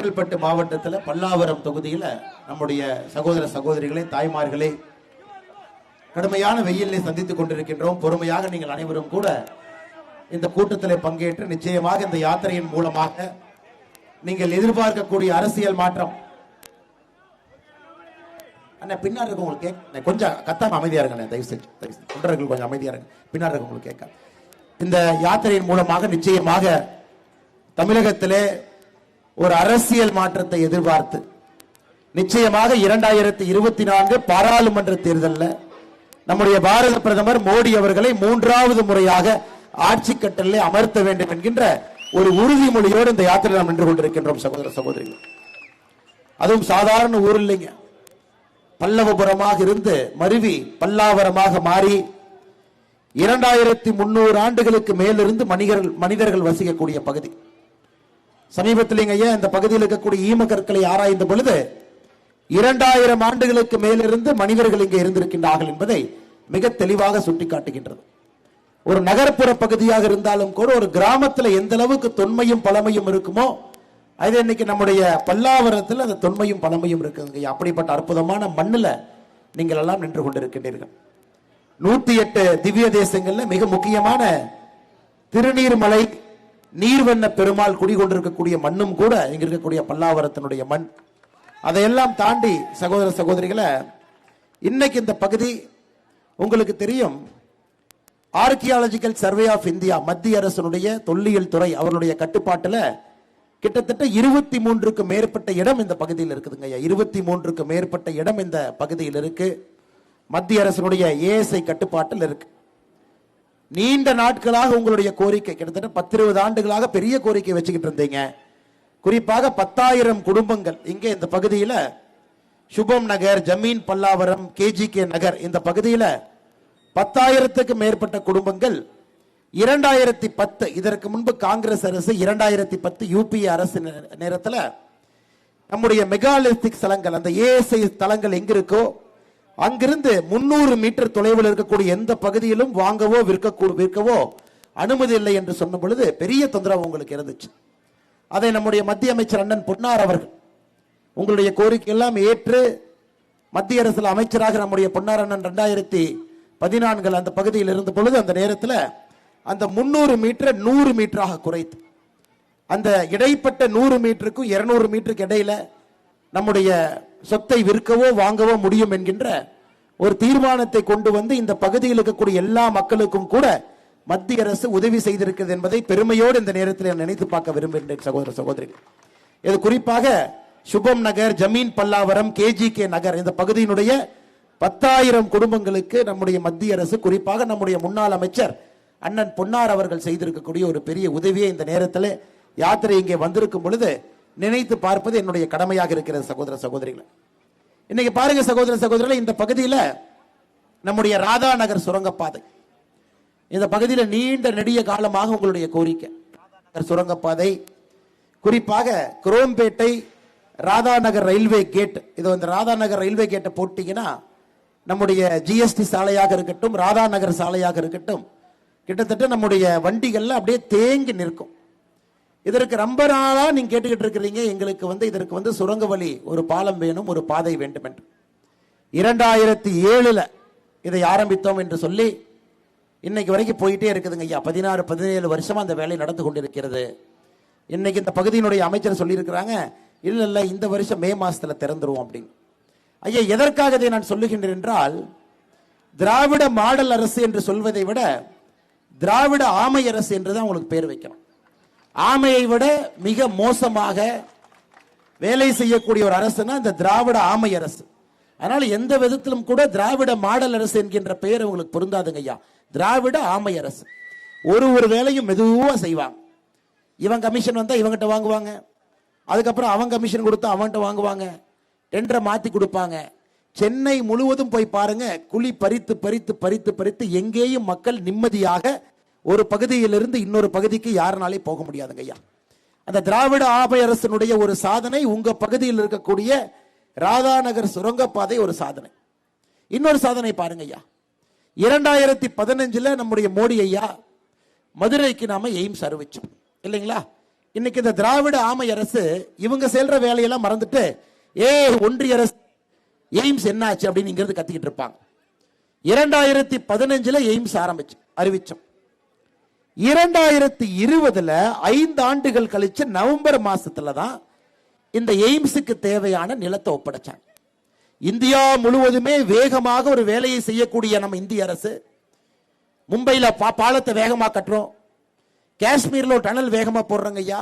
செங்கல்பட்டு மாவட்டத்தில் பல்லாவரம் தொகுதியில் நம்முடைய சகோதர சகோதரிகளே, தாய்மார்களே, கடுமையான வெயிலை சந்தித்துக் கொண்டிருக்கின்றோம். பொறுமையாக நீங்கள் அனைவரும் கூட இந்த கூட்டத்தில் பங்கேற்று நிச்சயமாக இந்த யாத்திரையின் மூலமாக நீங்கள் எதிர்பார்க்கக்கூடிய அரசியல் மாற்றம். பின்னாடி இருக்க உங்களுக்கு கொஞ்சம் கத்தாம அமைதியா இருங்க, தயவு செஞ்சு தொண்டர்கள் கொஞ்சம் அமைதியா இருங்க. பின்னாடி இருக்க உங்களுக்கு கேட்க இந்த யாத்திரையின் மூலமாக நிச்சயமாக தமிழகத்திலே ஒரு அரசியல் மாற்றத்தை எதிர்பார்த்து நிச்சயமாக 2024 பாராளுமன்ற தேர்தலில் நம்முடைய பாரத பிரதமர் மோடி அவர்களை 3வது முறையாக ஆட்சி கட்டளை அமர்த்த வேண்டும் என்கின்ற ஒரு உறுதிமொழியோடு இந்த யாத்திரை நாம் நின்று கொண்டிருக்கின்றோம் சகோதர சகோதரிகள். அதுவும் சாதாரண ஊர் இல்லைங்க. பல்லவபுரமாக இருந்து மருவி பல்லாவரமாக மாறி 2300 ஆண்டுகளுக்கு மேலிருந்து மனிதர்கள் வசிக்கக்கூடிய பகுதி. சமீபத்தில் இந்த பகுதியில் இருக்கக்கூடிய ஈமக்கற்களை ஆராய்ந்த பொழுது 2000 ஆண்டுகளுக்கு மேலிருந்து மனிதர்கள் இங்கே இருந்திருக்கின்றார்கள் என்பதை மிக தெளிவாக சுட்டிக்காட்டுகின்றது. ஒரு நகர்ப்புற பகுதியாக இருந்தாலும் கூட ஒரு கிராமத்தில் எந்த அளவுக்கு தொன்மையும் பழமையும் இருக்குமோ அது இன்னைக்கு நம்முடைய பல்லாவரத்தில் அந்த தொன்மையும் பழமையும் இருக்குங்க. அப்படிப்பட்ட அற்புதமான மண்ணில் நீங்கள் எல்லாம் நின்று கொண்டிருக்கின்றீர்கள். 108 திவ்ய தேசங்கள்ல மிக முக்கியமான திருநீர்மலை நீர்வண்ண பெருமாள் குடிகொண்டிருக்கக்கூடிய மண்ணும் கூட இங்க இருக்கக்கூடிய பல்லாவரத்தினுடைய மண். அதையெல்லாம் தாண்டி சகோதர சகோதரிகளை, இன்னைக்கு இந்த பகுதி உங்களுக்கு தெரியும், ஆர்கியாலஜிக்கல் சர்வே ஆஃப் இந்தியா மத்திய அரசனுடைய தொல்லியல் துறை அவருடைய கட்டுப்பாட்டில் கிட்டத்தட்ட 23க்கு மேற்பட்ட இடம் இந்த பகுதியில் இருக்குதுங்க. 23க்கு மேற்பட்ட இடம் இந்த பகுதியில் இருக்கு. மத்திய அரசனுடைய ஏஎஸ்ஐ கட்டுப்பாட்டில் இருக்கு. நீண்ட நாட்களாக உங்களுடைய கோரிக்கை, கிட்டத்தட்ட 10-20 ஆண்டுகளாக பெரிய கோரிக்கை வச்சுக்கிட்டு இருந்தீங்க. குறிப்பாக 10,000 குடும்பங்கள் இங்கே இந்த பகுதியில் சுபம் நகர், ஜமீன் பல்லாவரம், கேஜிகே நகர் இந்த பகுதியில் 10,000க்கு மேற்பட்ட குடும்பங்கள் 2010 இதற்கு முன்பு காங்கிரஸ் அரசு 2010 யூபிஏ அரசு நேரத்தில் நம்முடைய மெகாலித்திக் ஸ்தலங்கள், அந்த ஏஎஸ்ஐ தலங்கள் எங்க இருக்கோ அங்கிருந்து 300 மீட்டர் தொலைவில் இருக்கக்கூடிய எந்த பகுதியிலும் வாங்கவோ விற்கவோ அனுமதி இல்லை என்று சொன்ன பொழுது பெரிய தொந்தரவு உங்களுக்கு இருந்துச்சு. அதை நம்முடைய மத்திய அமைச்சர் அண்ணன் பொன்னார் அவர்கள் உங்களுடைய கோரிக்கை எல்லாம் ஏற்று மத்திய அரசில் அமைச்சராக நம்முடைய பொன்னார் அண்ணன் 2014 அந்த பகுதியில் இருந்த பொழுது அந்த நேரத்தில் அந்த 300 மீட்டர் 100 மீட்டராக குறைத்து அந்த இடைப்பட்ட 100 மீட்டருக்கும் 200 மீட்டருக்கு இடையில நம்முடைய சொத்தை விற்கவோ வாங்கவோ முடியும் என்கின்ற ஒரு தீர்மானத்தை கொண்டு வந்து இந்த பகுதியில் இருக்கக்கூடிய எல்லா மக்களுக்கும் கூட மத்திய அரசு உதவி செய்திருக்கிறது என்பதை பெருமையோடு இந்த நேரத்தில் நினைத்து பார்க்க விரும்புகின்றேன் சகோதர சகோதரிகள். இது குறிப்பாக சுபம் நகர், ஜமீன் பல்லாவரம், கேஜிகே நகர் இந்த பகுதியினுடைய 10,000 குடும்பங்களுக்கு நம்முடைய மத்திய அரசு, குறிப்பாக நம்முடைய முன்னாள் அமைச்சர் அண்ணன் பொன்னார் அவர்கள் செய்திருக்கக்கூடிய ஒரு பெரிய உதவியை இந்த நேரத்தில் யாத்திரை இங்கே வந்திருக்கும் பொழுது நினைத்து பார்ப்பது என்னுடைய கடமையாக இருக்கிறது சகோதர சகோதரிகள். இன்னைக்கு பாருங்க சகோதர சகோதரிகள், இந்த பகுதியில் நம்முடைய ராதா நகர் சுரங்கப்பாதை, இந்த பகுதியில் நீண்ட நெடிய காலமாக உங்களுடைய கோரிக்கை சுரங்கப்பாதை, குறிப்பாக குரோம்பேட்டை ராதாநகர் ரயில்வே கேட். இது வந்து ராதாநகர் ரயில்வே கேட்டை போட்டீங்கன்னா நம்முடைய ஜிஎஸ்டி சாலையாக இருக்கட்டும், ராதாநகர் சாலையாக இருக்கட்டும், கிட்டத்தட்ட நம்முடைய வண்டிகள்ல அப்படியே தேங்கி நிற்கும். இதற்கு ரொம்ப நாளா நீங்க கேட்டுக்கிட்டு இருக்கிறீங்க, எங்களுக்கு இதற்கு சுரங்க வழி, ஒரு பாலம் வேணும், ஒரு பாதை வேண்டும் என்று. 2007 இதை ஆரம்பித்தோம் என்று சொல்லி இன்னைக்கு வரைக்கும் போயிட்டே இருக்குதுங்க ஐயா. 16-17 வருஷமா அந்த வேலை நடந்து கொண்டிருக்கிறது. இன்னைக்கு இந்த பகுதியினுடைய அமைச்சர் சொல்லியிருக்கிறாங்க, இல்ல இந்த வருஷம் மே மாசத்துல திறந்துருவோம் அப்படின்னு. ஐயா, எதற்காக இதை நான் சொல்லுகின்றேன் என்றால், திராவிட மாடல் அரசு என்று சொல்வதை விட திராவிட ஆமை அரசு என்றுதான் உங்களுக்கு பேர் வைக்கணும். ஆமையை விட மிக மோசமாக வேலை செய்யக்கூடிய ஒரு அரசுனா இந்த திராவிட ஆமை அரசு. அதனால எந்த விதத்திலும் கூட திராவிட மாடல் அரசு என்கின்ற பெயர் உங்களுக்கு பொருந்தாதுங்க ஐயா. திராவிட ஆமை அரசு ஒரு வேலையும் மெதுவா செய்வாங்க. இவன் கமிஷன் வந்தா இவங்கிட்ட வாங்குவாங்க, அதுக்கப்புறம் அவன் கமிஷன் கொடுத்தா அவன்கிட்ட வாங்குவாங்க, டெண்டரை மாத்தி கொடுப்பாங்க. சென்னை முழுவதும் போய் பாருங்க, குழி பறித்து பறித்து பறித்து பறித்து எங்கேயும் மக்கள் நிம்மதியாக ஒரு பகுதியிலிருந்து இன்னொரு பகுதிக்கு யாருனாலே போக முடியாதுங்க ஐயா. அந்த திராவிட ஆபை அரசனுடைய ஒரு சாதனை உங்க பகுதியில் இருக்கக்கூடிய ராதாநகர் சுரங்கப்பாதை ஒரு சாதனை. இன்னொரு சாதனை பாருங்க ஐயா, 2015 நம்முடைய மோடி ஐயா மதுரைக்கு நாம எய்ம்ஸ் அறிவிச்சோம் இல்லைங்களா? இன்னைக்கு இந்த திராவிட ஆமை அரசு இவங்க செல்ற வேலையெல்லாம் மறந்துட்டு ஒன்றிய அரசு எய்ம்ஸ் என்ன ஆச்சு அப்படின்னு இங்கிருந்து கத்திக்கிட்டு இருப்பாங்க. 2015 எய்ம்ஸ் அறிவிச்சோம். 2020 5 ஆண்டுகள் கழிச்சு நவம்பர் மாசத்துல தான் இந்த எய்ம்ஸுக்கு தேவையான நிலத்தை ஒப்படைச்சாங்க. இந்தியா முழுவதுமே வேகமாக ஒரு வேலையை செய்யக்கூடிய நம்ம இந்திய அரசு மும்பையில பாலத்தை வேகமா கட்டுறோம், காஷ்மீர்ல டனல் வேகமா போடுறாங்க ஐயா.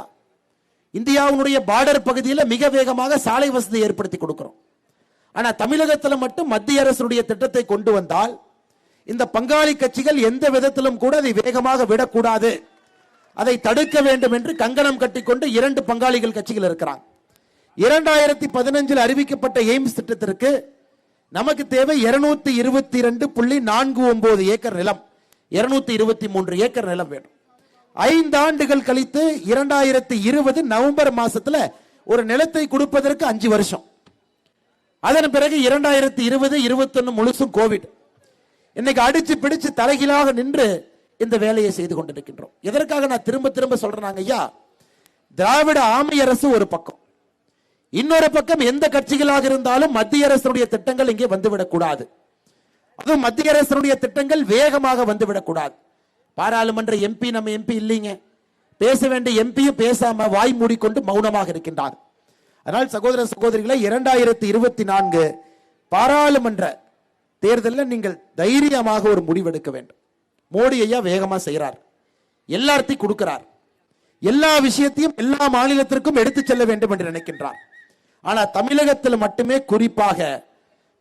இந்தியாவுடைய பார்டர் பகுதியில் மிக வேகமாக சாலை வசதி ஏற்படுத்தி கொடுக்கிறோம். ஆனா தமிழகத்தில் மட்டும் மத்திய அரசுடைய திட்டத்தை கொண்டு வந்தால் இந்த பங்காளி கட்சிகள் எந்த விதத்திலும் கூட அதை வேகமாக விடக்கூடாது, அதை தடுக்க வேண்டும் என்று கங்கணம் கட்டிக்கொண்டு 2 பங்காளிகள் கட்சிகள் இருக்கிறாங்க. 2015 அறிவிக்கப்பட்ட எய்ம்ஸ் திட்டத்திற்கு நமக்கு தேவை 222.49 ஏக்கர் நிலம், 223 ஏக்கர் நிலம் வேணும். 5 ஆண்டுகள் கழித்து 2020 நவம்பர் மாசத்துல ஒரு நிலத்தை கொடுப்பதற்கு 5 வருஷம். அதன் பிறகு 2020, 21 முழுசும் கோவிட். இன்னைக்கு அடிச்சு பிடிச்சு தலைகீழாக நின்று இந்த வேலையை செய்து கொண்டிருக்கின்றோம். எதற்காக நான் திரும்ப திரும்ப சொல்றேன் ஐயா, திராவிட ஆமை அரசு ஒரு பக்கம், இன்னொரு பக்கம் எந்த கட்சிகளாக இருந்தாலும் மத்திய அரசுடைய திட்டங்கள் இங்கே வந்துவிடக் கூடாது. அதுவும் மத்திய அரசுடைய திட்டங்கள் வேகமாக வந்துவிடக் கூடாது. பாராளுமன்ற எம்பி நம்ம எம்பி இல்லைங்க, பேச வேண்டிய எம்பியும் பேசாம வாய் மூடிக்கொண்டு மௌனமாக இருக்கின்றார். அதனால் சகோதர சகோதரிகளை 2024 பாராளுமன்ற தேர்தலில் நீங்கள் தைரியமாக ஒரு முடிவெடுக்க வேண்டும். மோடி ஐயா வேகமா செய்யறார், எல்லாத்தையும் கொடுக்கிறார், எல்லா விஷயத்தையும் எல்லா மாநிலத்திற்கும் எடுத்து செல்ல வேண்டும் என்று நினைக்கின்றார். ஆனா தமிழகத்தில் மட்டுமே குறிப்பாக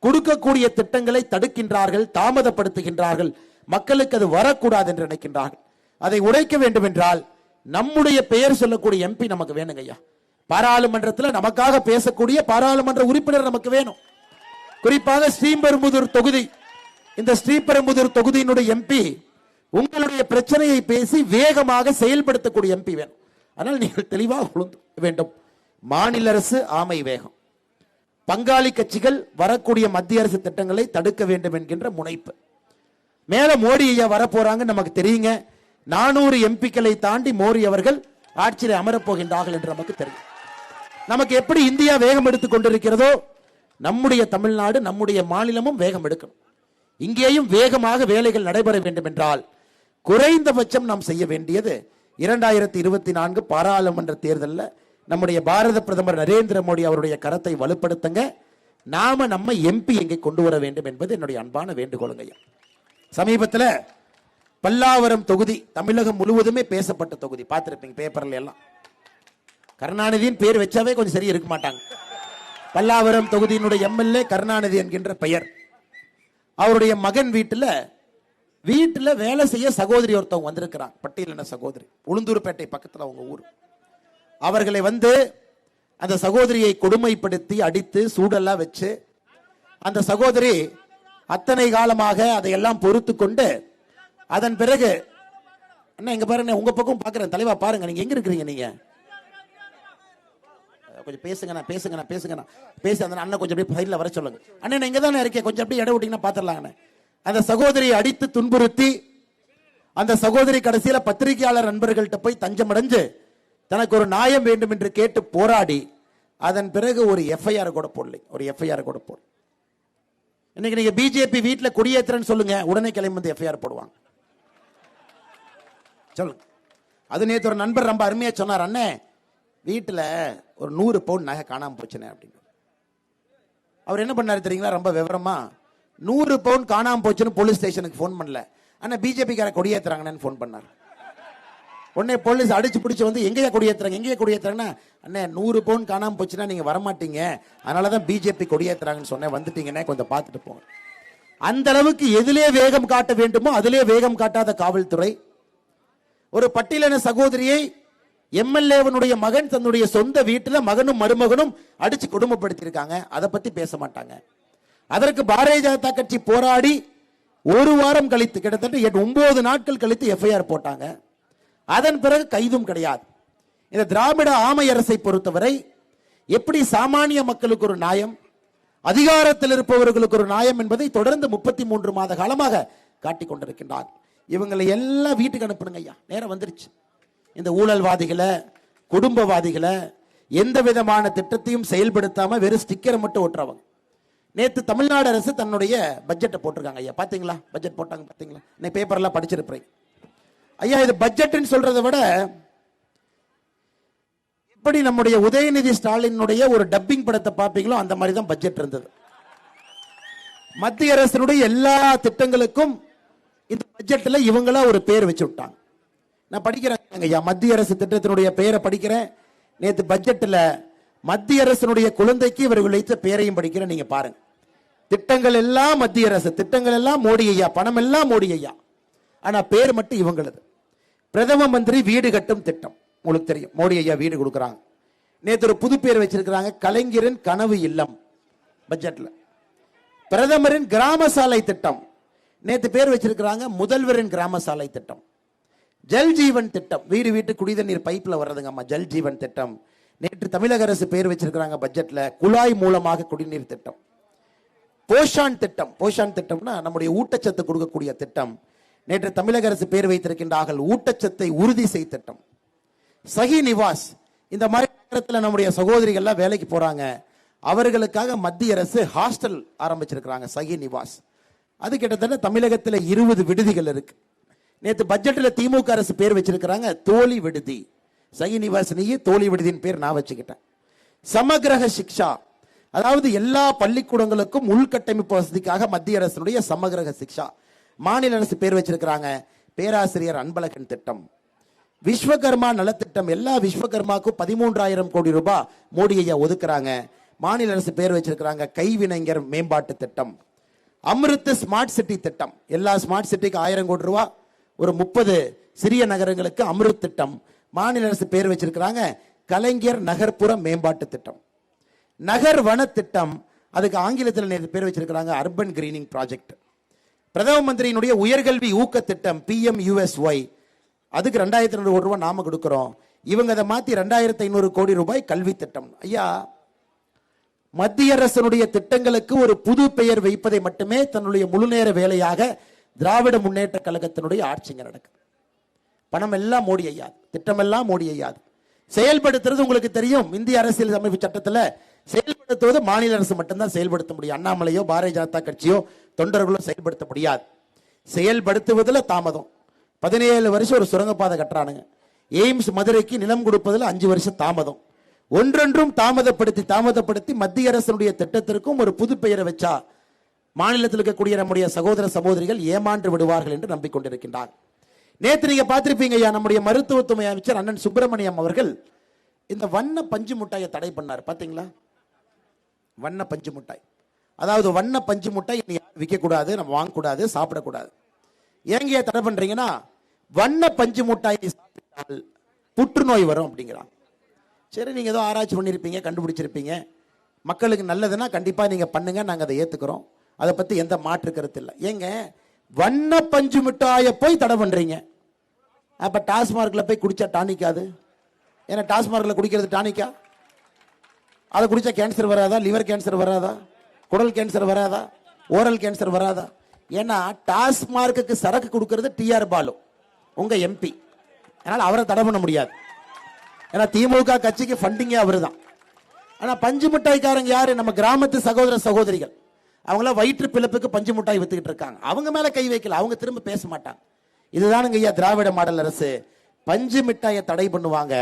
கொடுக்கக்கூடிய திட்டங்களை தடுக்கின்றார்கள், தாமதப்படுத்துகின்றார்கள், மக்களுக்கு அது வரக்கூடாது என்று நினைக்கின்றார்கள். அதை உடைக்க வேண்டும் என்றால் நம்முடைய பெயர் சொல்லக்கூடிய எம்பி நமக்கு வேணுங்க ஐயா. பாராளுமன்றத்தில் நமக்காக பேசக்கூடிய பாராளுமன்ற உறுப்பினர் நமக்கு வேணும். குறிப்பாக ஸ்ரீபெரும்புதூர் தொகுதி, இந்த ஸ்ரீபெரும்புதூர் தொகுதியினுடைய எம்பி உங்களுடைய பிரச்சனையை பேசி வேகமாக செயல்படுத்தக்கூடிய எம்பி வேணும். ஆனால் நீங்கள் தெளிவாக வேண்டும், மாநில அரசு ஆமை வேகம், பங்காளி கட்சிகள் வரக்கூடிய மத்திய அரசு திட்டங்களை தடுக்க வேண்டும் என்கின்ற முனைப்பு. மேல மோடி ஐயா வரப்போறாங்க நமக்கு தெரியுங்க. 400 எம்பிக்களை தாண்டி மோடி அவர்கள் ஆட்சியில் அமரப்போகின்றார்கள் என்று நமக்கு தெரியும். நமக்கு எப்படி இந்தியா வேகம் எடுத்துக் கொண்டிருக்கிறதோ நம்முடைய தமிழ்நாடு, நம்முடைய மாநிலமும் வேகம் எடுக்கணும். இங்கேயும் வேகமாக வேலைகள் நடைபெற வேண்டும் என்றால் குறைந்தபட்சம் நாம் செய்ய வேண்டியது 2024 பாராளுமன்ற தேர்தலில் நம்முடைய பாரத பிரதமர் நரேந்திர மோடி அவருடைய கரத்தை வலுப்படுத்துங்க. நாம நம்ம எம்பி எங்கே கொண்டு வர வேண்டும் என்பது என்னுடைய அன்பான வேண்டுகோளுங்க. சமீபத்தில் பல்லாவரம் தொகுதி தமிழகம் முழுவதுமே பேசப்பட்ட தொகுதி, பார்த்திருப்பீங்க பேப்பர்ல எல்லாம். கருணாநிதியின் பேர் வச்சாவே கொஞ்சம் சரி இருக்க மாட்டாங்க. பல்லாவரம் தொகுதியினுடைய எம்எல்ஏ கருணாநிதி என்கின்ற பெயர். அவருடைய மகன் வீட்டுல வேலை செய்ய சகோதரி ஒருத்தவங்க வந்திருக்கிறாங்க, பட்டியலின சகோதரி, உளுந்தூர்பேட்டை பக்கத்தில் அவங்க ஊர். அவர்களை அந்த சகோதரியை கொடுமைப்படுத்தி அடித்து சூடெல்லாம் வச்சு அந்த சகோதரி அத்தனை காலமாக அதையெல்லாம் பொறுத்து கொண்டு அதன் பிறகு அண்ணா இங்க பாருங்க, உங்க பக்கம் பாக்குறேன், தலைவா பாருங்க, நீங்க எங்க இருக்கிறீங்க, நீங்க கொஞ்சம் பேசுங்கண்ணா பேசுங்கண்ணா பேசுங்கண்ணா பேச அந்த அண்ணன் கொஞ்சம் அப்படியே சைடில் வர சொல்லுங்க. அண்ணன் இங்க தானே இருக்கேன், கொஞ்சம் அப்படியே இடம் விட்டீங்கன்னா பாத்துடலாங்கண்ணே. அந்த சகோதரியை அடித்து துன்புறுத்தி அந்த சகோதரி கடைசியில பத்திரிகையாளர் நண்பர்கள்ட்ட போய் தஞ்சம் அடைஞ்சு தனக்கு ஒரு நியாயம் வேண்டும் என்று கேட்டு போராடி அதன் பிறகு ஒரு எஃப்ஐஆர் கூட போடல, ஒரு எஃப்ஐஆர் கூட போடல. இன்னைக்கு நீங்க பிஜேபி வீட்டுல குடியேற்றன்னு சொல்லுங்க, உடனே கிளம்பி வந்து எஃப்ஐஆர் போடுவாங்க. சொல்லுங்க. அது நேற்று ஒரு நண்பர் ரொம்ப அருமையா சொன்னார், அண்ணே வீட்டில் ஒரு 100 பவுன் நகை காணாமல் போச்சுனே அப்படின்னு. அவர் என்ன பண்ணாரு தெரியுங்களா, ரொம்ப விவரமா 100 பவுன் காணாமல் போச்சுன்னு போலீஸ் ஸ்டேஷனுக்கு ஃபோன் பண்ணல, ஆனால் பிஜேபிக்கார கொடியேற்றுறாங்கன்னு ஃபோன் பண்ணார். உடனே போலீஸ் அடிச்சு பிடிச்சி வந்து எங்கேயா கொடியேற்றுறாங்க, எங்கேயா கொடியேற்றுறாங்கன்னா, அண்ணே 100 பவுன் காணாமல் போச்சுன்னா நீங்கள் வரமாட்டீங்க, அதனால தான் பிஜேபி கொடியேற்றுறாங்கன்னு சொன்னேன், வந்துட்டீங்கன்னே கொஞ்சம் பார்த்துட்டு போங்க. அந்த அளவுக்கு எதிலே வேகம் காட்ட வேண்டுமோ அதிலே வேகம் காட்டாத காவல்துறை ஒரு பட்டியலின சகோதரியை எம்எல்ஏவனுடைய மகன் தன்னுடைய சொந்த வீட்டில் மகனும் மருமகனும் அடிச்சு கொடுமைப்படுத்தியிருக்காங்க, அதை பத்தி பேச மாட்டாங்க. அதற்கு பாரதிய ஜனதா கட்சி போராடி ஒரு வாரம் கழித்து கிட்டத்தட்ட 9 நாட்கள் கழித்து எஃப்ஐஆர் போட்டாங்க. அதன் பிறகு கைதும் கிடையாது. இந்த திராவிட ஆமை அரசை பொறுத்தவரை எப்படி சாமானிய மக்களுக்கு ஒரு நியாயம், அதிகாரத்தில் இருப்பவர்களுக்கு ஒரு நியாயம் என்பதை தொடர்ந்து 33 மாத காலமாக காட்டிக் கொண்டிருக்கின்றார். இவங்களை எல்லாம் வீட்டுக்கு அனுப்புனுங்க ஐயா, நேரம் வந்துருச்சு. இந்த ஊழல்வாதிகளை குடும்பவாதிகளை, எந்த விதமான திட்டத்தையும் செயல்படுத்தாம வெறும் ஸ்டிக்கரை மட்டும் ஒட்டுறவங்க. நேற்று தமிழ்நாடு அரசு தன்னுடைய பட்ஜெட்டை போட்டிருக்காங்க ஐயா. பாத்தீங்களா? பட்ஜெட் போட்டாங்க பாத்தீங்களா? இன்னைக்கு பேப்பர்லாம் படிச்சிருப்பேன் ஐயா. இது பட்ஜெட்னு சொல்றதை விட எப்படி நம்முடைய உதயநிதி ஸ்டாலினுடைய ஒரு டப்பிங் படத்தை பார்ப்பீங்களோ அந்த மாதிரி தான் பட்ஜெட் இருந்தது. மத்திய அரசினுடைய எல்லா திட்டங்களுக்கும் இந்த பட்ஜெட்ல இவங்களா ஒரு பேர் வச்சு விட்டாங்க. நான் படிக்கிறேன் ஐயா, மத்திய அரசு திட்டத்தினுடைய பெயரை படிக்கிறேன். நேற்று பட்ஜெட்ல மத்திய அரசினுடைய குழந்தைக்கு இவர்கள் வைத்த பெயரையும் படிக்கிறேன். நீங்க பாருங்க, திட்டங்கள் எல்லாம் மத்திய அரசு, திட்டங்கள் எல்லாம் மோடி ஐயா, பணம் எல்லாம் மோடி ஐயா, ஆனா பேர் மட்டும் இவங்களது. பிரதம மந்திரி வீடு கட்டும் திட்டம் உங்களுக்கு தெரியும், மோடி ஐயா வீடு கொடுக்குறாங்க. நேற்று ஒரு புது பேர் வச்சிருக்கிறாங்க, கலைஞரின் கனவு இல்லம் பட்ஜெட்ல. பிரதமரின் கிராம சாலை திட்டம் நேற்று பேர் வச்சிருக்கிறாங்க, முதல்வரின் கிராம சாலை திட்டம். ஜல் ஜீவன் திட்டம், வீடு வீட்டு குடிநீர் பைப்ல வர்றதுங்கம்மா, ஜல் ஜீவன் திட்டம். நேற்று தமிழக அரசு பேர் வச்சிருக்கிறாங்க பட்ஜெட்ல, குழாய் மூலமாக குடிநீர் திட்டம். போஷான் திட்டம், போஷான் திட்டம்னா நம்முடைய ஊட்டச்சத்து கொடுக்கக்கூடிய திட்டம். நேற்று தமிழக அரசு பேர் வைத்திருக்கின்றார்கள், ஊட்டச்சத்தை உறுதி செய் திட்டம். சகி நிவாஸ், இந்த மாதிரி நேரத்தில் நம்முடைய சகோதரிகள்லாம் வேலைக்கு போறாங்க, அவர்களுக்காக மத்திய அரசு ஹாஸ்டல் ஆரம்பிச்சிருக்கிறாங்க, சகி நிவாஸ். அது கிட்டத்தட்ட தமிழகத்தில் 20 விடுதிகள் இருக்கு. நேற்று பட்ஜெட்டில் திமுக அரசு பேர் வச்சிருக்கிறாங்க, தோழி விடுதி. சகி நிவாஸ் நீயே, தோழி விடுதியின் பேர் நான் வச்சுக்கிட்டேன். சமகிரக சிக்ஷா, அதாவது எல்லா பள்ளிக்கூடங்களுக்கும் உள்கட்டமைப்பு வசதிக்காக மத்திய அரசுடைய சமகிரக சிக்ஷா. மாநில அரசு பேர் வச்சிருக்கிறாங்க, பேராசிரியர் அன்பழகன் திட்டம். விஸ்வகர்மா நலத்திட்டம், எல்லா விஸ்வகர்மாக்கும் 13,000 கோடி ரூபாய் மோடி ஐயா ஒதுக்குறாங்க. மாநில அரசு பேர் வச்சிருக்கிறாங்க, கைவினைஞர் மேம்பாட்டு திட்டம். அமிர்த் ஸ்மார்ட் சிட்டி திட்டம், எல்லா ஸ்மார்ட் சிட்டிக்கு 1000 கோடி ரூபாய், ஒரு 30 சிறிய நகரங்களுக்கு அமிர்த் திட்டம். மாநில அரசு பேர் வச்சிருக்கிறாங்க, கலைஞர் நகர்ப்புற மேம்பாட்டு திட்டம். நகர் வன திட்டம், அதுக்கு ஆங்கிலத்தில் பேர் வச்சிருக்கிறாங்க, அர்பன் கிரீனிங் ப்ராஜெக்ட். பிரதம மந்திரியினுடைய உயர்கல்வி ஊக்க திட்டம் PMUSY, அதுக்கு 2,200 கோடி ரூபாய் நாம கொடுக்கிறோம். இவங்க அதை மாத்தி 2,500 கோடி ரூபாய் கல்வி திட்டம். ஐயா, மத்திய அரசனுடைய திட்டங்களுக்கு ஒரு புது பெயர் வைப்பதை மட்டுமே தன்னுடைய முழுநேர வேலையாக திராவிட முன்னேற்ற கழகத்தினுடைய ஆட்சிங்க நடக்குது. பணம் எல்லாம் மோடி ஐயா, திட்டம் எல்லாம் மோடி ஐயா. செயல்படுத்துறது உங்களுக்கு தெரியும், இந்திய அரசியல் அமைப்பு சட்டத்தில் செயல்படுத்துவது மாநில அரசு மட்டும்தான் செயல்படுத்த முடியும். அண்ணாமலையோ பாரதிய ஜனதா கட்சியோ தொண்டர்களோ செயல்படுத்த முடியாது. செயல்படுத்துவதில் தாமதம். 17 வருஷம் ஒரு சுரங்கப்பாதை கட்டுறானுங்க. எய்ம்ஸ் மதுரைக்கு நிலம் கொடுப்பதில் 5 வருஷம் தாமதம். ஒன்றொன்றும் தாமதப்படுத்தி மத்திய அரசுடைய திட்டத்திற்கும் ஒரு புது பெயரை வச்சா மாநிலத்தில் இருக்கக்கூடிய நம்முடைய சகோதர சகோதரிகள் ஏமாண்டு விடுவார்கள் என்று நம்பிக்கொண்டிருக்கின்றார். நேற்று நீங்க பார்த்திருப்பீங்க ஐயா, நம்முடைய மருத்துவத்துறை அமைச்சர் அண்ணன் சுப்பிரமணியம் அவர்கள் இந்த வண்ண பஞ்சு மிட்டாயை தடை பண்ணார். பாத்தீங்களா? வண்ண பஞ்சு மிட்டாய், அதாவது வண்ண பஞ்சு மிட்டாய் விற்கக்கூடாது, நம்ம வாங்கக்கூடாது, சாப்பிடக்கூடாது. ஏங்க தடை பண்றீங்கன்னா, வண்ண பஞ்சு மிட்டாயை சாப்பிட்டால் புற்றுநோய் வரும் அப்படிங்கிறாங்க. சரி, நீங்க ஏதோ ஆராய்ச்சி பண்ணிருப்பீங்க, கண்டுபிடிச்சிருப்பீங்க, மக்களுக்கு நல்லதுன்னா கண்டிப்பா நீங்க பண்ணுங்க, நாங்க அதை ஏத்துக்கிறோம், அதை பத்தி எந்த மாற்று கருத்து இல்லை. ஏங்க வண்ண பஞ்சு மிட்டாயை போய் தடை பண்றீங்க, அப்ப டாஸ்மார்க்ல போய் குடிச்சா டானிக்காது? ஏன்னா டாஸ்மார்க்ல குடிக்கிறது டானிக்கா? அதை குடிச்சா கேன்சர் வராதா? லிவர் கேன்சர் வராதா? குடல் கேன்சர் வராதா? ஓரல் கேன்சர் வராதா? ஏன்னா டாஸ்மார்க்கு சரக்கு கொடுக்கிறது TR பாலு, உங்க MP. அதனால அவரை தடை பண்ண முடியாது. ஏன்னா திமுக கட்சிக்கு ஃபண்டிங்கே அவரு தான். ஆனா பஞ்சு மிட்டாய்க்காரங்க யாரு? நம்ம கிராமத்து சகோதர சகோதரிகள். அவங்கள வயிற்று பிளப்புக்கு பஞ்சு மிட்டாய் வித்துக்கிட்டு இருக்காங்க. அவங்க மேல கை வைக்கல, அவங்க திரும்ப பேச மாட்டாங்க. இதுதானுங்க ஐயா திராவிட மாடல் அரசு. பஞ்சு மிட்டாயை தடை பண்ணுவாங்க,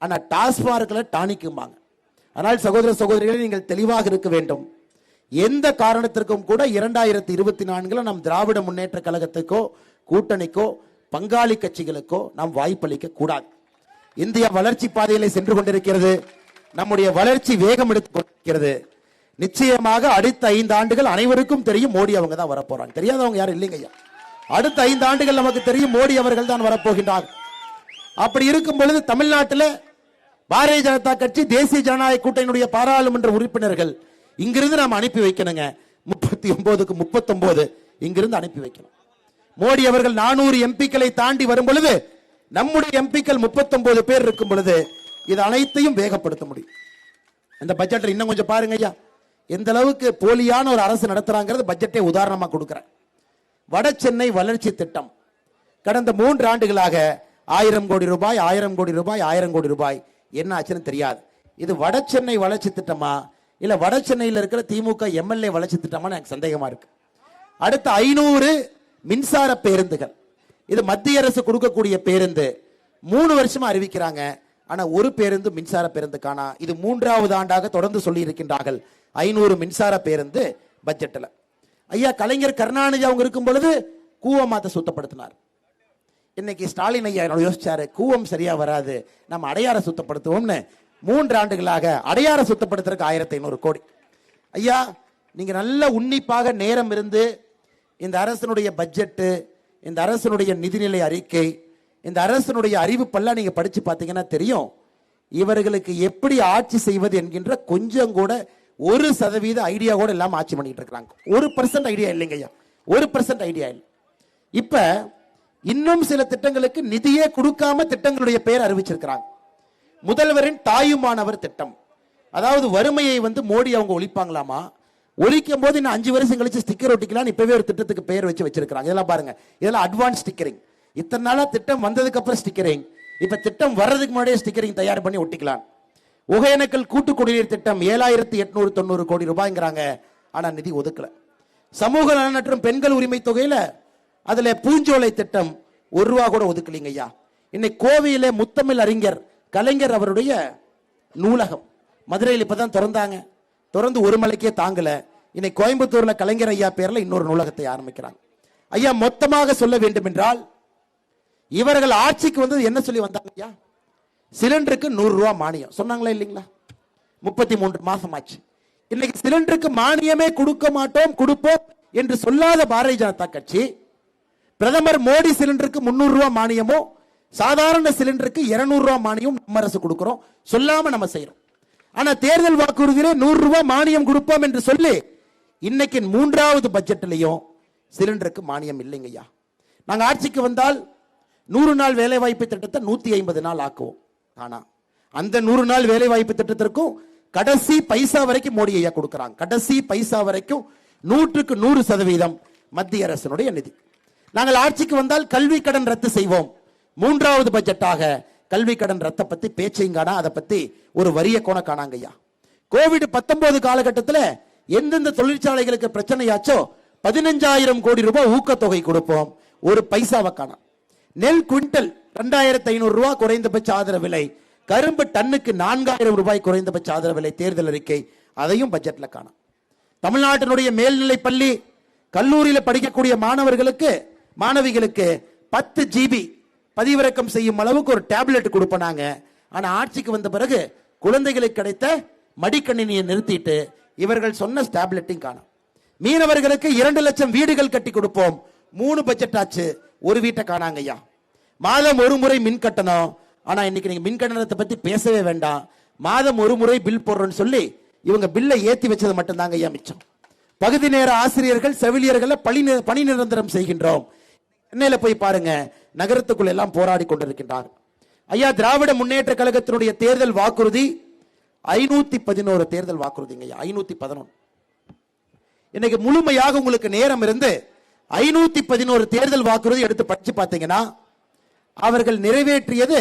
ஆனா டாஸ்மார்க்ல டானிக்கும்பாங்க. ஆனால் சகோதர சகோதரிகளை நீங்கள் தெளிவாக இருக்க வேண்டும். எந்த காரணத்திற்கும் கூட 2024 நம் திராவிட முன்னேற்ற கழகத்துக்கோ கூட்டணிக்கோ பங்காளி கட்சிகளுக்கோ நாம் வாய்ப்பளிக்க கூடாது. இந்தியா வளர்ச்சி பாதையிலே சென்று கொண்டிருக்கிறது. நம்முடைய வளர்ச்சி வேகம் எடுத்துக் கொண்டிருக்கிறது. நிச்சயமாக அடுத்த 5 ஆண்டுகள் அனைவருக்கும் தெரியும் மோடி அவங்க தான் வரப்போறாங்க. தெரியாதவங்க யாரும் இல்லைங்க ஐயா. அடுத்த 5 ஆண்டுகள் நமக்கு தெரியும் மோடி அவர்கள் தான் வரப்போகின்றார். அப்படி இருக்கும் பொழுது தமிழ்நாட்டில் பாரதிய ஜனதா கட்சி தேசிய ஜனநாயக கூட்டணியுடைய பாராளுமன்ற உறுப்பினர்கள் இங்கிருந்து நாம் அனுப்பி வைக்கணுங்க. 39க்கு 39 இங்கிருந்து அனுப்பி வைக்கணும். மோடி அவர்கள் 400 எம்பிக்களை தாண்டி வரும் பொழுது நம்முடைய எம்பிக்கள் 39 பேர் இருக்கும் பொழுது இது அனைத்தையும் வேகப்படுத்த முடியும். இந்த பட்ஜெட்ல இன்னும் கொஞ்சம் பாருங்க ஐயா, எந்த அளவுக்கு போலியான ஒரு அரசு நடத்துறாங்கிறது பட்ஜெட்டை உதாரணமா கொடுக்கிறேன். வட சென்னை வளர்ச்சி திட்டம் கடந்த 3 ஆண்டுகளாக 1000 கோடி ரூபாய் 1000 கோடி ரூபாய் 1000 கோடி ரூபாய் என்ன ஆச்சுன்னு தெரியாது. இது வட சென்னை வளர்ச்சி திட்டமா இல்ல வட சென்னையில் இருக்கிற திமுக எம்எல்ஏ வளர்ச்சி திட்டமா எனக்கு சந்தேகமா இருக்கு. அடுத்த 500 மின்சார பேருந்துகள், இது மத்திய அரசு கொடுக்கக்கூடிய பேருந்து 3 வருஷமா அறிவிக்கிறாங்க. ஆனா ஒரு பேருந்து மின்சார பேருந்து காணா. இது 3வது ஆண்டாக தொடர்ந்து சொல்லி இருக்கின்றார்கள் 500 மின்சார பேருந்து பட்ஜெட்ல. ஐயா கலைஞர் கருணாநிதி அவங்க இருக்கும் பொழுது கூவமாத்த சுத்தப்படுத்தினார். இன்னைக்கு ஸ்டாலின் ஐயா யோசிச்சாரு, கூவம் சரியா வராது, நம்ம அடையாற சுத்தப்படுத்துவோம்னு 3 ஆண்டுகளாக அடையாற சுத்தப்படுத்துறதுக்கு 1500 கோடி. ஐயா நீங்க நல்ல உன்னிப்பாக நேரம் இருந்து இந்த அரசனுடைய பட்ஜெட்டு, இந்த அரசனுடைய நிதிநிலை அறிக்கை, இந்த அரசனுடைய அறிவிப்பெல்லாம் நீங்க படிச்சு பார்த்தீங்கன்னா தெரியும், இவர்களுக்கு எப்படி ஆட்சி செய்வது என்கின்ற கொஞ்சம் கூட 1% ஐடியா கூட இல்லாம ஆட்சி பண்ணிட்டு இருக்காங்க. 1% ஐடியா இல்லைங்க ஐயா, 1% ஐடியா இல்லை. இப்ப இன்னும் சில திட்டங்களுக்கு நிதியே கொடுக்காம திட்டங்களுடைய பெயர் அறிவிச்சிருக்கிறாங்க. முதல்வரின் தாயுமானவர் திட்டம், அதாவது வறுமையை மோடி அவங்க ஒழிப்பாங்களாமா, ஒழிக்கும் போது இன்னும் 5 வருஷம் கழிச்சு ஸ்டிக்கர் ஒட்டிக்கலாம் இப்பவே ஒரு திட்டத்துக்கு பெயர் வச்சிருக்காங்க. இதெல்லாம் பாருங்க, இதெல்லாம் அட்வான்ஸ் ஸ்டிக்கரிங். இத்தனை நாளா திட்டம் வந்ததுக்கு அப்புறம் ஸ்டிக்கரிங், இப்ப திட்டம் வர்றதுக்கு முன்னாடியே ஸ்டிக்கரிங் தயார் பண்ணி ஒட்டிக்கலாம். ஒகேனக்கல் கூட்டு குடிநீர் திட்டம் 7890 கோடி ரூபாய்ங்கிறாங்க, ஆனா நிதி ஒதுக்கல. சமூக நலன் மற்றும் பெண்கள் உரிமை தொகையில அதுல பூஞ்சோலை திட்டம் 1 ரூபா கூட ஒதுக்கலீங்க ஐயா. இன்னைக்கு கோவையில முத்தமிழ் அறிஞர் கலைஞர் அவருடைய நூலகம் மதுரையில் இப்பதான் திறந்தாங்க, திறந்து ஒரு மலைக்கே தாங்கல. இன்னைக்கு கோயம்புத்தூர்ல கலைஞர் ஐயா பேர்ல இன்னொரு நூலகத்தை ஆரம்பிக்கிறாங்க. ஐயா மொத்தமாக சொல்ல வேண்டும் என்றால் இவர்கள் ஆட்சிக்கு வந்தது என்ன சொல்லி வந்தாங்க ஐயா? சிலிண்டருக்கு 100 ரூபா மானியம் சொன்னாங்களா இல்லைங்களா? 33 மாசம் ஆச்சு. இன்னைக்கு சிலிண்டருக்கு மானியமே கொடுக்க மாட்டோம், கொடுப்போம் என்று சொல்லாத பாரதிய ஜனதா கட்சி பிரதமர் மோடி சிலிண்டருக்கு 300 ரூபா மானியமோ சாதாரண சிலிண்டருக்கு 200 ரூபா மானியம் நம்ம அரசு கொடுக்கிறோம் சொல்லாம நம்ம செய்யறோம். ஆனா தேர்தல் வாக்குறுதியிலே 100 ரூபா மானியம் கொடுப்போம் என்று சொல்லி இன்னைக்கு 3வது பட்ஜெட்லயும் சிலிண்டருக்கு மானியம் இல்லைங்க ஐயா. நாங்க ஆட்சிக்கு வந்தால் 100 நாள் வேலை வாய்ப்பு திட்டத்தை 150 நாள் ஆக்குவோம். ஆனா அந்த 100 நாள் வேலை வாய்ப்பு திட்டத்திற்கும் கடைசி பைசா வரைக்கும் மோடி ஐயா கொடுக்கிறாங்க. கடைசி பைசா வரைக்கும் 100க்கு 100% மத்திய அரசினுடைய நிதி. நாங்கள் ஆட்சிக்கு வந்தால் கல்வி கடன் ரத்து செய்வோம். 3வது பட்ஜெட்டாக கல்வி கடன் ரத்த பத்தி பேச்சையும் காணா, அதை பத்தி ஒரு வரிய கோண காணாங்க ஐயா. கோவிட்-19 காலகட்டத்தில் எந்தெந்த தொழிற்சாலைகளுக்கு பிரச்சனையாச்சோ 15,000 கோடி ரூபாய் ஊக்கத்தொகை கொடுப்போம், ஒரு பைசாவை காணோம். நெல் குவிண்டல் 2,500 ரூபாய் குறைந்தபட்ச ஆதரவு விலை, கரும்பு டன்னுக்கு 4,000 ரூபாய் குறைந்தபட்ச ஆதரவு விலை தேர்தல் அறிக்கை, அதையும் பட்ஜெட்ல காணோம். தமிழ்நாட்டினுடைய மேல்நிலை பள்ளி கல்லூரியில் படிக்கக்கூடிய மாணவிகளுக்கு 10 GB பதிவிறக்கம் செய்யும் அளவுக்கு ஒரு டேப்லெட் கொடுப்பாங்க. ஆனா ஆட்சிக்கு வந்த பிறகு குழந்தைகளுக்கு கிடைத்த மடிக்கணினியை நிறுத்திட்டு இவர்கள் சொன்ன டேப்லெட்டையும் காணோம். மீனவர்களுக்கு 2 லட்சம் வீடுகள் கட்டி கொடுப்போம், 3 பட்ஜெட் ஆச்சு, ஒரு வீட்டை காணாங்க ஐயா. மாதம் ஒரு முறை மின் கட்டணம், ஆனா இன்னைக்கு நீங்க மின் கட்டணத்தை பத்தி பேசவே வேண்டாம். மாதம் ஒரு முறை பில் போடுறோம்னு சொல்லி இவங்க பில்லை ஏத்தி வச்சது மட்டும் தாங்க ஐயா மிச்சம். பகுதி நேர ஆசிரியர்கள் செவிலியர்களை பணி நிரந்தரம் செய்கின்றோம். சென்னையில போய் பாருங்க, நகரத்துக்குள்ள எல்லாம் போராடி கொண்டிருக்கின்றார். ஐயா திராவிட முன்னேற்ற கழகத்தினுடைய தேர்தல் வாக்குறுதி 511 தேர்தல் வாக்குறுதிங்க ஐயா, 511. இன்னைக்கு முழுமையாக உங்களுக்கு நேரம் இருந்து 511 தேர்தல் வாக்குறுதி எடுத்து படிச்சு பார்த்தீங்கன்னா அவர்கள் நிறைவேற்றியது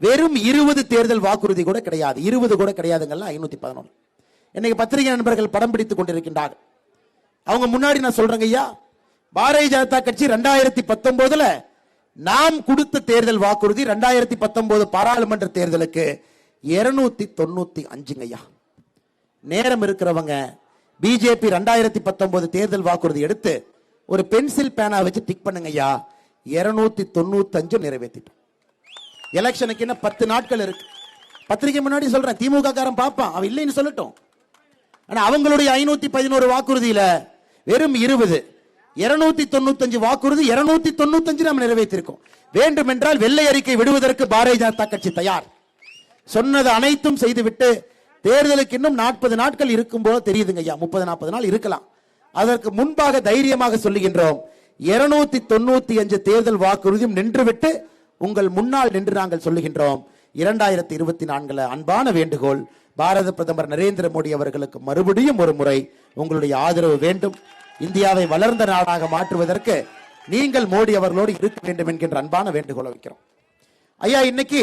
வெறும் 20 தேர்தல் வாக்குறுதி கூட கிடையாது, 20 கூட கிடையாதுங்கல்ல 511. இன்னைக்கு பத்திரிகை நண்பர்கள் படம் பிடித்துக் கொண்டிருக்கின்றார்கள். அவங்க முன்னாடி நான் சொல்றேங்க ஐயா, பாரதிய ஜனதா கட்சி 2019 நாம் கொடுத்த தேர்தல் வாக்குறுதி 2019 பாராளுமன்ற தேர்தலுக்கு 295 ஐயா. நேரம் இருக்கிறவங்க பிஜேபி 2019 தேர்தல் வாக்குறுதி எடுத்து ஒரு பென்சில் பேனா வச்சு டிக் பண்ணுங்க ஐயா, 295 நிறைவேற்றிட்டோம். எலெக்ஷனுக்கு இன்னும் 10 நாட்கள் இருக்கு. பத்திரிகை முன்னாடி சொல்றேன், திமுக காரன் பாப்பான், அவன் இல்லைன்னு சொல்லட்டும். ஆனா அவங்களுடைய 511 வாக்குறுதியில வெறும் 20, 295 வாக்குறுதி 295 நாம் நிறைவேற்றிருக்கோம். வேண்டும் என்றால் வெள்ளை அறிக்கை விடுவதற்கு பாரதிய ஜனதா கட்சி தயார். சொன்னது அனைத்தும் செய்துவிட்டு தேர்தலுக்கு இன்னும் 40 நாட்கள் இருக்கும் போது தெரியுதுங்க ஐயா, 30-40 நாள் இருக்கலாம். அதற்கு முன்பாக தைரியமாக சொல்லுகின்றோம், 295 தேர்தல் வாக்குறுதியும் நின்றுவிட்டு உங்கள் முன்னால் நின்று நாங்கள் சொல்லுகின்றோம், 2024 அன்பான வேண்டுகோள், பாரத பிரதமர் நரேந்திர மோடி அவர்களுக்கு மறுபடியும் ஒரு முறை உங்களுடைய ஆதரவு வேண்டும். இந்தியாவை வளர்ந்த நாடாக மாற்றுவதற்கு நீங்கள் மோடி அவர்களோடு இருக்க வேண்டும் என்கின்ற அன்பான வேண்டுகோளை வைக்கிறோம். ஐயா இன்னைக்கு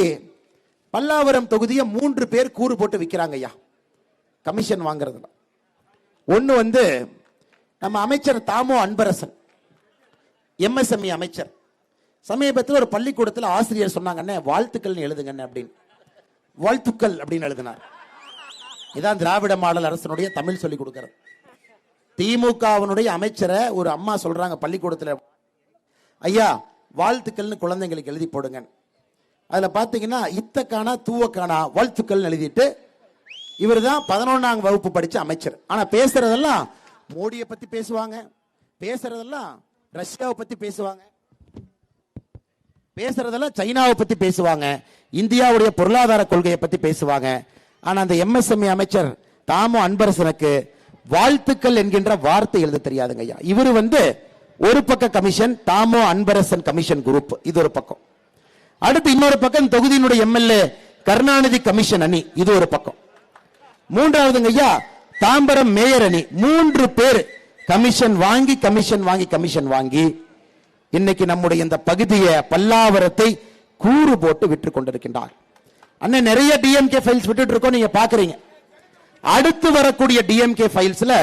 பல்லாவரம் தொகுதியை 3 பேர் கூறு போட்டு விற்கிறாங்க ஐயா கமிஷன் வாங்குறதுல. ஒன்னு வந்து நம்ம அமைச்சர் தாமோ அன்பரசன், MSME அமைச்சர். சமீபத்தில் ஒரு பள்ளிக்கூடத்தில் ஆசிரியர் சொன்னாங்கன்னே வாழ்த்துக்கள் எழுதுங்கன்னு அப்படின்னு. வாழ்த்துக்கள் அப்படின்னு எழுதினார். இதான் திராவிட மாடல் அரசனுடைய தமிழ் சொல்லிக் கொடுக்கிறது. திமுகவினுடைய அமைச்சரை ஒரு அம்மா சொல்றாங்க பள்ளிக்கூடத்தில், ஐயா வாழ்த்துக்கள்னு குழந்தைங்களுக்கு எழுதி போடுங்க. அதுல பாத்தீங்கன்னா இத்தக்கானா தூவக்கானா வாழ்த்துக்கள் எழுதிட்டு இவர் தான் 11ஆம் வகுப்பு படிச்ச அமைச்சர். ஆனா பேசுறதெல்லாம் மோடியை பத்தி பேசுவாங்க, பேசுறதெல்லாம் ரஷ்யாவை பத்தி பேசுவாங்க, பேசுறதெல்லாம் சைனாவை பத்தி பேசுவாங்க, இந்தியாவுடைய பொருளாதார கொள்கையை பத்தி பேசுவாங்க. ஆனா அந்த MSME அமைச்சர் தாமோ அன்பரசனுக்கு வாழ்த்துக்கள் என்கின்ற வார்த்தை எழுத தெரியாதுங்க ஐயா. இவர் வந்து ஒரு பக்க கமிஷன், தாமோ அன்பரசன் கமிஷன் குரூப், இது ஒரு பக்கம். அடுத்து இன்னொரு பக்கம் தொகுதியினுடைய MLA கருணாநிதி கமிஷன் அணி, இது ஒரு பக்கம். மூன்றாவதுங்க ஐயா தாம்பரம் மேயர் அணி. 3 பேர் கமிஷன் வாங்கி கமிஷன் வாங்கி கமிஷன் வாங்கி இன்னைக்கு நம்முடைய இந்த பகுதியை பல்லாவரத்தை கூறு போட்டு விற்று கொண்டிருக்கின்றார். அண்ணன் நிறைய DMK ஃபைல்ஸ் விட்டுட்டு இருக்கோம், நீங்க பாக்குறீங்க. அடுத்து வரக்கூடிய DMK ஃபைல்ஸ்ல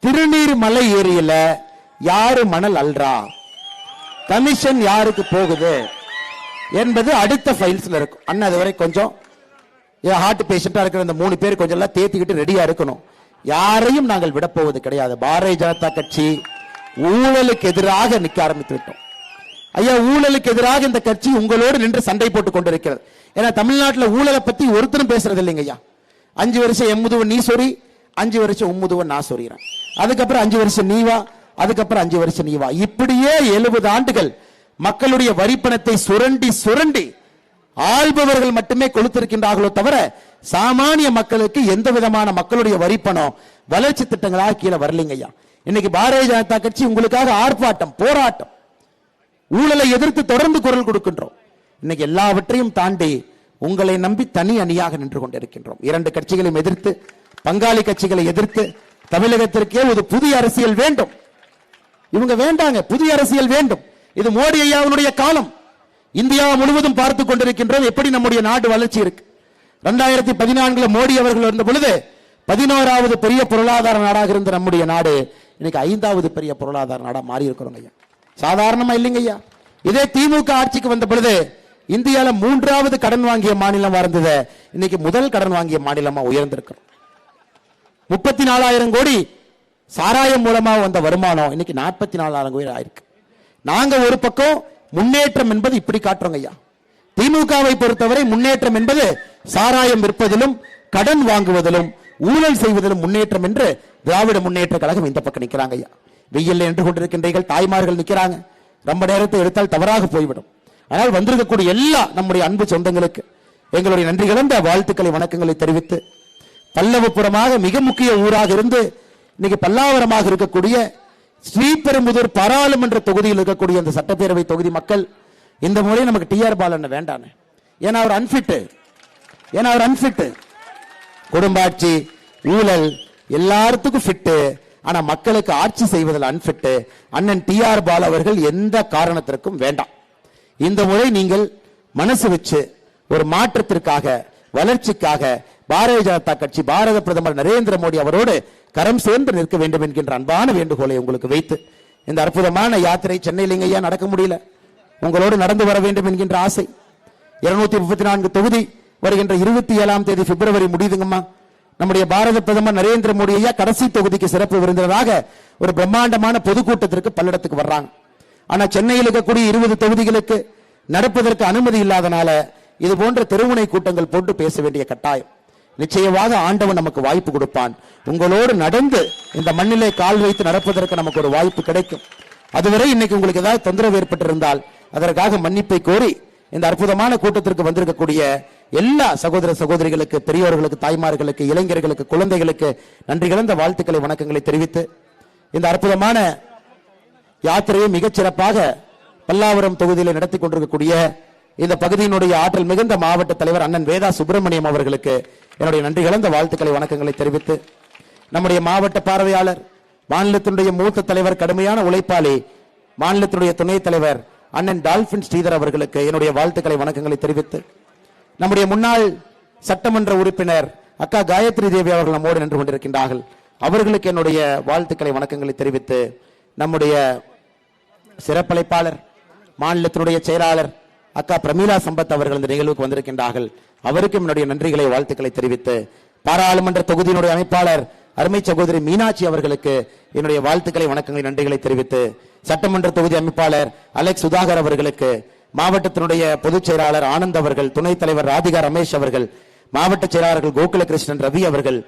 திருநீர்மலை ஏரியில யாரு மணல் அல்றா, கமிஷன் யாருக்கு போகுது என்பது அடுத்த ஃபைல்ஸ்ல இருக்கும். அண்ணன் அதுவரை கொஞ்சம் ஹார்ட் பேஷண்டா இருக்கிற இந்த 3 பேர் கொஞ்சம் எல்லாம் தேத்திக்கிட்டு ரெடியா இருக்கணும். யாரையும் நாங்கள் விடப்போவது கிடையாது. பாரதிய ஜனதா கட்சி ஊழலுக்கு எதிராக நிற்க ஆரம்பித்து விட்டோம் ஐயா. ஊழலுக்கு எதிராக இந்த கட்சி உங்களோடு நின்று சண்டை போட்டுக் கொண்டிருக்கிறது. ஏன்னா தமிழ்நாட்டில் ஊழலை பத்தி ஒருத்தரும் பேசுறது இல்லைங்க ஐயா. 5 வருஷம் எம்முதுவன் நீ சொறி, 5 வருஷம் உம்முதுவன் நான் சொறிறேன், அதுக்கப்புறம் 5 வருஷம் நீ வா, அதுக்கப்புறம் 5 வருஷம் நீ வா. இப்படியே 70 ஆண்டுகள் மக்களுடைய வரிப்பணத்தை சுரண்டி சுரண்டி ஆள்பவர்கள் மட்டுமே கொளுத்திருக்கின்றார்களோ தவிர சாமானிய மக்களுக்கு எந்த விதமான மக்களுடைய வரிப்பணம் வளர்ச்சி திட்டங்களாக கீழே வரலைங்க ஐயா. இன்னைக்கு பாரதிய ஜனதா கட்சி உங்களுக்காக ஆர்ப்பாட்டம், போராட்டம், ஊழலை எதிர்த்து தொடர்ந்து குரல் கொடுக்கின்றோம். இன்னைக்கு எல்லாவற்றையும் தாண்டி உங்களை நம்பி தனி அணியாக நின்று கொண்டிருக்கின்றோம். 2 கட்சிகளையும் எதிர்த்து, பங்காளி கட்சிகளை எதிர்த்து தமிழகத்திற்கே ஒரு புதிய அரசியல் வேண்டும். இவங்க வேண்டாங்க, புதிய அரசியல் வேண்டும். இது மோடி ஐயாவுடைய காலம். இந்தியா முழுவதும் பார்த்து கொண்டிருக்கின்றோம் எப்படி நம்முடைய நாடு வளர்ச்சி இருக்கு. 2014 மோடி அவர்கள் இருந்த பொழுது 11வது பெரிய பொருளாதார நாடாக இருந்த நம்முடைய நாடு இன்னைக்கு 5வது பெரிய பொருளாதார நாடா மாறி இருக்கிறோம் ஐயா. சாதாரணமா இல்லைங்க ஐயா. இதே திமுக ஆட்சிக்கு வந்த பொழுது இந்தியால 3வது கடன் வாங்கிய மாநிலம் இருந்தது, இன்னைக்கு முதல் கடன் வாங்கிய மாநிலமா உயர்ந்திருக்கிறோம். 34,000 கோடி சாராயம் மூலமாக வந்த வருமானம் இன்னைக்கு 44,000 கோடி ஆயிருக்கு. நாங்க ஒரு பக்கம் முன்னேற்றம் என்பது இப்படி காட்டுறோங்க ஐயா. திமுகவை பொறுத்தவரை முன்னேற்றம் என்பது சாராயம் விற்பதிலும் கடன் வாங்குவதிலும் ஊழல் செய்வதிலும் முன்னேற்றம் என்று திராவிட முன்னேற்ற கழகம் இந்த பக்கம் நிற்கிறாங்க ஐயா. வெயில்ல நின்று கொண்டிருக்கின்றீர்கள், தாய்மார்கள் நிற்கிறாங்க. ரொம்ப நேரத்தை எடுத்தால் தவறாக போய்விடும். ஆனால் வந்திருக்கக்கூடிய எல்லா நம்முடைய அன்பு சொந்தங்களுக்கு எங்களுடைய நன்றி கலந்த வாழ்த்துக்களை வணக்கங்களை தெரிவித்து, பல்லவபுரமாக மிக முக்கிய ஊராக இருந்து இன்னைக்கு பல்லாவரமாக இருக்கக்கூடிய ஸ்ரீபெரும்புதூர் பாராளுமன்ற தொகுதியில் இருக்கக்கூடிய அந்த சட்டப்பேரவை தொகுதி மக்கள் இந்த முறை நமக்கு டிஆர் பாலன் வேண்டானே. ஏன்னா அவர் அன்பிட், குடும்ப ஆட்சி, ஊழல் எல்லாத்துக்கும் ஃபிட்டு, ஆனா மக்களுக்கு ஆட்சி செய்வதில் அன்பிட். அண்ணன் டிஆர் பால் அவர்கள் எந்த காரணத்திற்கும் வேண்டாம். இந்த முறை நீங்கள் மனசு வச்சு ஒரு மாற்றத்திற்காக, வளர்ச்சிக்காக பாரதிய ஜனதா கட்சி, பாரத பிரதமர் நரேந்திர மோடி அவரோடு கரம் சேர்ந்து நிற்க வேண்டும் என்கின்ற அன்பான வேண்டுகோளை உங்களுக்கு வைத்து இந்த அற்புதமான யாத்திரை சென்னையில் ஐயா நடக்க முடியல, உங்களோடு நடந்து வர வேண்டும் என்கின்ற ஆசை. 234 தொகுதி வருகின்ற 27ஆம் தேதி பிப்ரவரி முடியுதுங்கம்மா. நம்முடைய பாரத பிரதமர் நரேந்திர மோடி ஐயா கடைசி தொகுதிக்கு சிறப்பு விருந்தினராக ஒரு பிரம்மாண்டமான பொதுக்கூட்டத்திற்கு பல்லடத்துக்கு வர்றாங்க. ஆனா சென்னையில் இருக்கக்கூடிய 20 தொகுதிகளுக்கு நடப்பதற்கு அனுமதி இல்லாதனால இது போன்ற தெருமுனை கூட்டங்கள் போட்டு பேச வேண்டிய கட்டாயம். நிச்சயமாக ஆண்டவன் நமக்கு வாய்ப்பு கொடுப்பான். உங்களோடு நடந்து இந்த மண்ணிலே கால் வைத்து நடப்பதற்கு நமக்கு ஒரு வாய்ப்பு கிடைக்கும். அதுவரை இன்னைக்கு உங்களுக்கு ஏதாவது தொந்தரவு ஏற்பட்டிருந்தால் அதற்காக மன்னிப்பை கோரி இந்த அற்புதமான கூட்டத்திற்கு வந்திருக்கக்கூடிய எல்லா சகோதர சகோதரிகளுக்கு, பெரியோர்களுக்கு, தாய்மார்களுக்கு, இளைஞர்களுக்கு, குழந்தைகளுக்கு நன்றி கலந்த வாழ்த்துக்களை வணக்கங்களை தெரிவித்து இந்த அற்புதமான யாத்திரையை மிகச்சிறப்பாக பல்லாவரம் தொகுதியில் நடத்தி கொண்டிருக்கக்கூடிய இந்த பகுதியினுடைய ஆற்றல் மிகுந்த மாவட்ட தலைவர் அண்ணன் வேதா சுப்பிரமணியம் அவர்களுக்கு என்னுடைய நன்றி கலந்த வாழ்த்துக்களை வணக்கங்களை தெரிவித்து, நம்முடைய மாவட்ட பார்வையாளர், மாநிலத்தினுடைய மூத்த தலைவர், கடுமையான உழைப்பாளி, மாநிலத்தினுடைய துணைத் தலைவர் அண்ணன் டால்பின் ஸ்ரீதர் அவர்களுக்கு என்னுடைய வாழ்த்துக்களை வணக்கங்களை தெரிவித்து, நம்முடைய முன்னாள் சட்டமன்ற உறுப்பினர் அக்கா காயத்ரி தேவி அவர்கள் நம்மோடு நின்று கொண்டிருக்கின்றார்கள். அவர்களுக்கு என்னுடைய வாழ்த்துக்களை வணக்கங்களை தெரிவித்து, நம்முடைய சிறப்பழைப்பாளர் மாநிலத்தினுடைய செயலாளர் அக்கா பிரமீளா சம்பத் அவர்கள் இந்த நிகழ்வுக்கு வந்திருக்கின்றார்கள். அவருக்கும் என்னுடைய நன்றிகளை வாழ்த்துக்களை தெரிவித்து, பாராளுமன்ற தொகுதியினுடைய அமைப்பாளர் அருமை சகோதரி மீனாட்சி அவர்களுக்கு என்னுடைய வாழ்த்துக்களை வணக்கங்களை நன்றிகளை தெரிவித்து, சட்டமன்ற தொகுதி அமைப்பாளர் அலெக்ஸ் சுதாகர் அவர்களுக்கு, மாவட்டத்தினுடைய பொதுச் செயலாளர் ஆனந்த் அவர்கள், துணைத் தலைவர் ராதிகா ரமேஷ் அவர்கள், மாவட்ட செயலாளர்கள் கோகுல கிருஷ்ணன் ரவி அவர்கள்,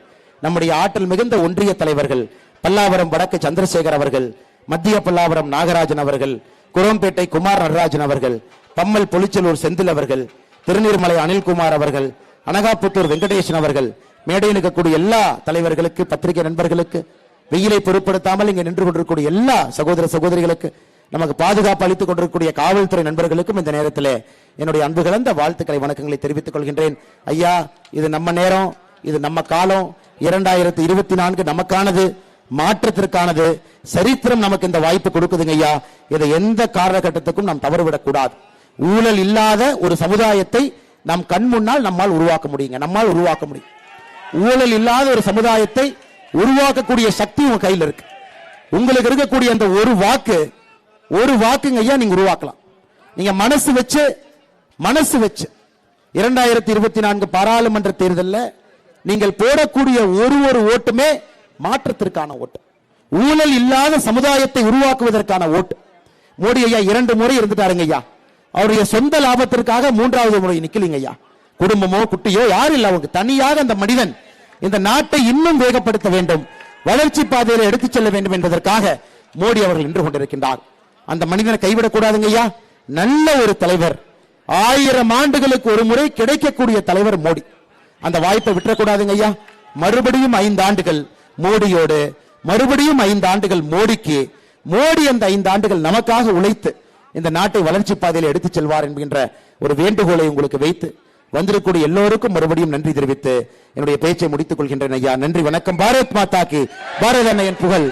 நம்முடைய ஆற்றல் மிகுந்த ஒன்றிய தலைவர்கள் பல்லாவரம் வடக்கு சந்திரசேகர் அவர்கள், மத்திய பல்லாவரம் நாகராஜன் அவர்கள், குரோம்பேட்டை குமார் நடராஜன் அவர்கள், பம்மல் பொலிச்சலூர் செந்தில் அவர்கள், திருநீர்மலை அனில்குமார் அவர்கள், அனகாபுத்தூர் வெங்கடேசன் அவர்கள், மேடையில் இருக்கக்கூடிய எல்லா தலைவர்களுக்கு, பத்திரிகை நண்பர்களுக்கு, வெயிலை பொருட்படுத்தாமல் இங்கே நின்று கொண்டிருக்கக்கூடிய எல்லா சகோதர சகோதரிகளுக்கு, நமக்கு பாதுகாப்பு அளித்துக் கொண்டிருக்கக்கூடிய காவல்துறை நண்பர்களுக்கும் இந்த நேரத்தில் என்னுடைய அன்பு கலந்த வாழ்த்துக்களை வணக்கங்களை தெரிவித்துக் கொள்கின்றேன். ஐயா, இது நம்ம நேரம், இது நம்ம காலம். 2024 நமக்கானது, மாற்றத்திற்கானது. சரித்திரம் நமக்கு இந்த வாய்ப்பு கொடுக்குதுங்க ஐயா. இதை எந்த காலகட்டத்துக்கும் நாம் தவறுவிடக் கூடாது. ஊழல் இல்லாத ஒரு சமுதாயத்தை நாம் கண் முன்னால் நம்மால் உருவாக்க முடியுங்க. நம்மால் உருவாக்க முடியும். ஊழல் இல்லாத ஒரு சமுதாயத்தை உருவாக்கக்கூடிய சக்தி உங்க கையில் இருக்கு. உங்களுக்கு இருக்கக்கூடிய அந்த ஒரு வாக்குங்க ஐயா, நீங்க உருவாக்கலாம். நீங்க மனசு வச்சு 2024 பாராளுமன்ற தேர்தலில் நீங்கள் போடக்கூடிய ஒரு ஓட்டுமே மாற்றத்திற்கான ஓட்டு, ஊழல் இல்லாத சமுதாயத்தை உருவாக்குவதற்கான ஓட்டு. மோடி ஐயா 2 முறை இருந்துட்டாருங்க ஐயா. அவருடைய சொந்த லாபத்திற்காக 3வது முறை நிக்கலீங்க ஐயா. குடும்பமோ குட்டியோ யாரும் இல்ல, அவங்க தனியாக அந்த மனிதன் இந்த நாட்டை இன்னும் வேகப்படுத்த வேண்டும், வளர்ச்சி பாதையில எடுத்துச் செல்ல வேண்டும் என்பதற்காக மோடி அவர்கள் நின்று கொண்டிருக்கின்றார். அந்த மனிதனை கைவிடக் கூடாதுங்க ஐயா. நல்ல ஒரு தலைவர், 1000 ஆண்டுகளுக்கு ஒரு முறை கிடைக்கக்கூடிய தலைவர் மோடி. அந்த வாய்ப்பை விட்டுறக்கூடாதுங்க ஐயா. மறுபடியும் 5 ஆண்டுகள் மோடியோடு, மறுபடியும் 5 ஆண்டுகள் மோடிக்கு, மோடி அந்த 5 ஆண்டுகள் நமக்காக உழைத்து இந்த நாட்டை வளர்ச்சி பாதையில் எடுத்துச் செல்வார் என்கின்ற ஒரு வேண்டுகோளை உங்களுக்கு வைத்து வந்திருக்கூடிய எல்லோருக்கும் மறுபடியும் நன்றி தெரிவித்து என்னுடைய பேச்சை முடித்துக் கொள்கின்றேன் ஐயா. நன்றி, வணக்கம். பாரத் மாதா கி, பாரத அன்னையின் புகழ்.